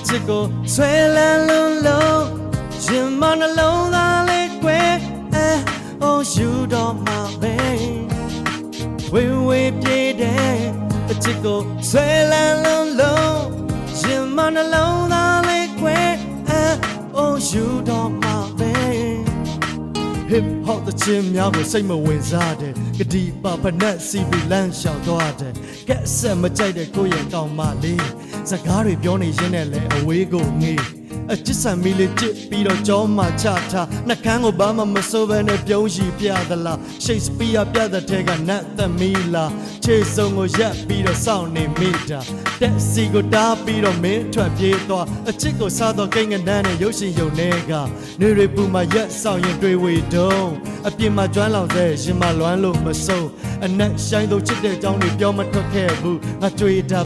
ချစ်ကိုဆွဲလန်းလုံးလုံးရင်မနှလုံးသားလေးကွယ်အိုးယူတော့မှာပဲဝေဝေပြေးတဲ့အချစ်ကိုဆွဲလန်းလုံးလုံးရင်မနှလုံးသားလေးကွယ်အိုးယူတော့မှာပဲ Hip hop the chin များကိုစိတ်မဝင်စားတဲ့ကတိပါဖနက်စီပီလန်းရှောင်သွားတဲ့ကက်ဆက်မကြိုက်တဲ့ကိုယ့်ရဲ့ကောင်းမလေးစကားတွေပြောနေရင်းနဲ့လဲအဝေးကိုငေးအချစ်ဆံမီလေးကြစ်ပြီးတော့ကြောမှချထားနှကန်းကိုဘာမှမစိုးဘဲနဲ့ပြုံးရှိပြသလားရှိတ်စပီယာပြတဲ့ထဲကနတ်သမီးလားခြေစုံကိုရက်ပြီးတော့စောင့်နေမိတာတက်စီကိုတားပြီးတော့မင်းထွက်ပြေးသွားအချစ်ကိုစားတော့ကိန်းကနန်းနဲ့ရုပ်ရှင်ယုံနေကနေတွေပူမှာရက်ဆောင်ရင်တွေဝေတုံးအပြင်မှာကျွမ်းလောင်စေရင်မလွမ်းလို့မဆုံးအနက်ရှိုင်းသောချစ်တဲ့ကြောင်းတွေပြောမထွက်ခဲ့ဘူးငါကြွေတာ